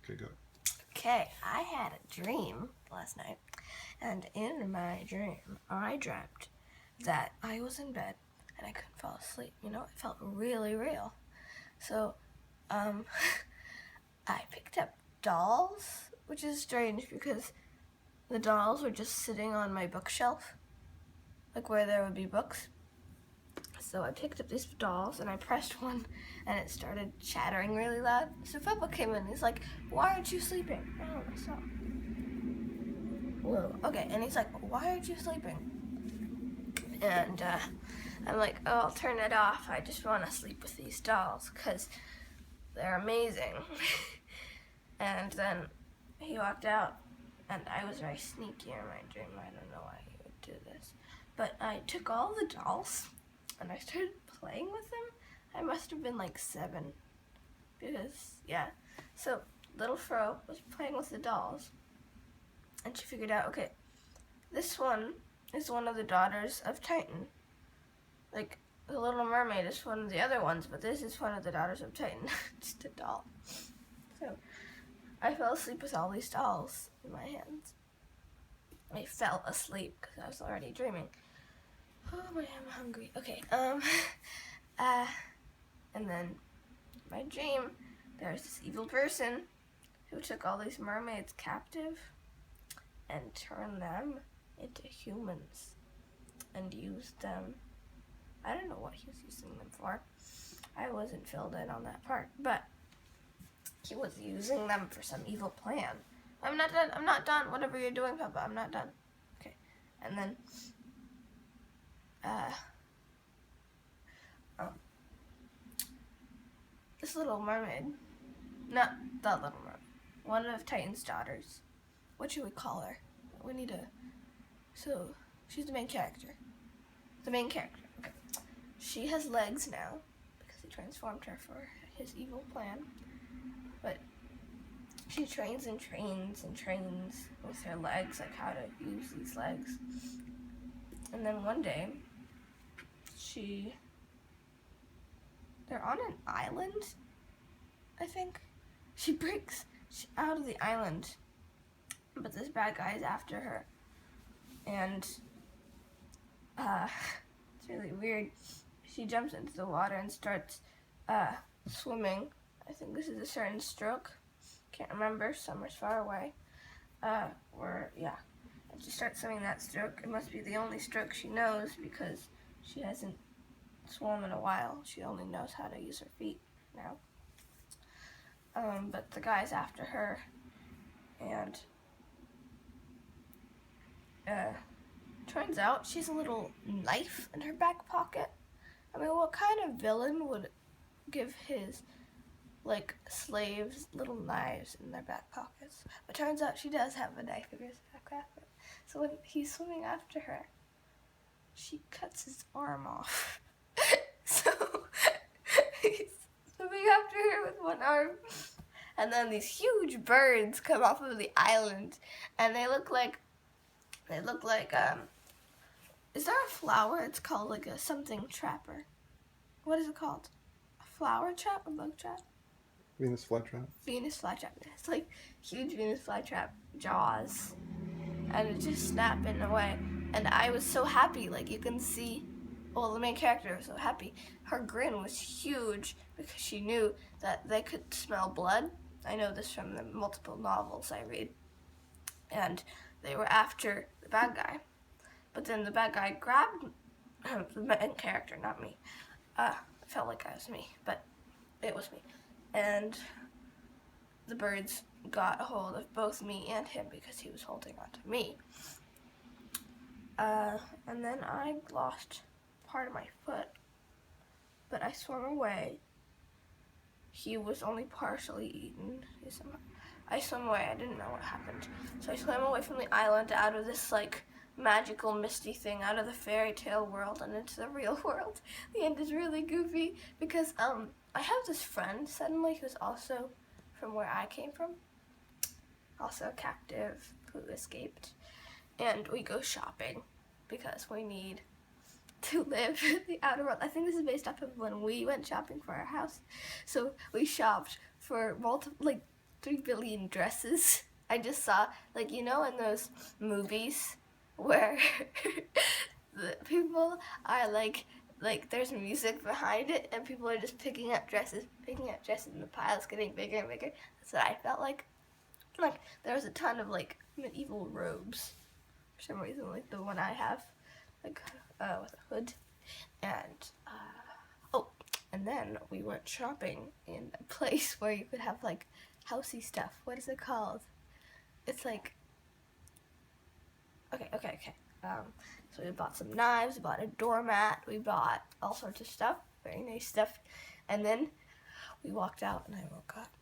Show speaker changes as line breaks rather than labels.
Okay, go.
Okay, I had a dream last night, and in my dream, I dreamt that I was in bed and I couldn't fall asleep. You know, it felt really real. So, um, I picked up dolls, which is strange because the dolls were just sitting on my bookshelf, like where there would be books. So I picked up these dolls and I pressed one and it started chattering really loud. So Papa came in and he's like, "Why aren't you sleeping?" Oh, stop. Whoa. Okay, and he's like, "Why aren't you sleeping?" And I'm like, "Oh, I'll turn it off. I just want to sleep with these dolls because they're amazing." And then he walked out, and I was very sneaky in my dream. I don't know why he would do this. But I took all the dolls, and I started playing with them. I must have been like 7. Because, yeah. So, little Fro was playing with the dolls, and she figured out, okay, this one is one of the daughters of Titan. Like, the Little Mermaid is one of the other ones, but this is one of the daughters of Titan. Just a doll. So, I fell asleep with all these dolls in my hands. I fell asleep because I was already dreaming. Oh boy, I'm hungry. Okay, and then my dream, there's this evil person who took all these mermaids captive and turned them into humans and used them. I don't know what he was using them for. I wasn't filled in on that part, but he was using them for some evil plan. I'm not done. I'm not done. Whatever you're doing, Papa, I'm not done. Okay. And then, this little mermaid, not the little mermaid, one of Titan's daughters. What should we call her? We need a, so, she's the main character. The main character, okay. She has legs now, because he transformed her for his evil plan. But she trains and trains and trains with her legs, like how to use these legs. And then one day, they're on an island, I think. She breaks out of the island, but this bad guy is after her. And, it's really weird. She jumps into the water and starts, swimming. I think this is a certain stroke. Can't remember, somewhere's far away. And she starts swimming that stroke. It must be the only stroke she knows because she hasn't swum in a while. She only knows how to use her feet now. But the guy's after her, and turns out she's a little knife in her back pocket. I mean, what kind of villain would give his slaves little knives in their back pockets? But turns out she does have a knife in her back pocket. So when he's swimming after her, she cuts his arm off. So he's swimming after her with one arm. And then these huge birds come off of the island, and they look like, is there a flower? It's called like a something trapper. What is it called? A flower trap? A bug trap?
Venus flytrap.
Venus flytrap. It's like huge Venus flytrap jaws, and it just snapped in a way. And I was so happy. Like you can see, well, the main character was so happy. Her grin was huge because she knew that they could smell blood. I know this from the multiple novels I read. And they were after the bad guy. But then the bad guy grabbed the main character, not me. It felt like I was me, but it was me. And the birds got a hold of both me and him because he was holding on to me. And then I lost part of my foot, but I swam away. He was only partially eaten. I swam away. I didn't know what happened. So I swam away from the island out of this magical misty thing, out of the fairy tale world and into the real world. The end is really goofy because I have this friend suddenly who's also from where I came from, also a captive who escaped, and we go shopping because we need to live in the outer world. I think this is based off of when we went shopping for our house. So we shopped for 3 billion dresses. I just saw, like, you know, in those movies where the people are like there's music behind it and people are just picking up dresses, and the pile's getting bigger and bigger. That's what I felt like. Like, there was a ton of, like, medieval robes. For some reason, like the one I have, like, with a hood. And, oh, and then we went shopping in a place where you could have, like, housey stuff. What is it called? It's like, okay. So we bought some knives, we bought a doormat, we bought all sorts of stuff, very nice stuff. And then we walked out and I woke up.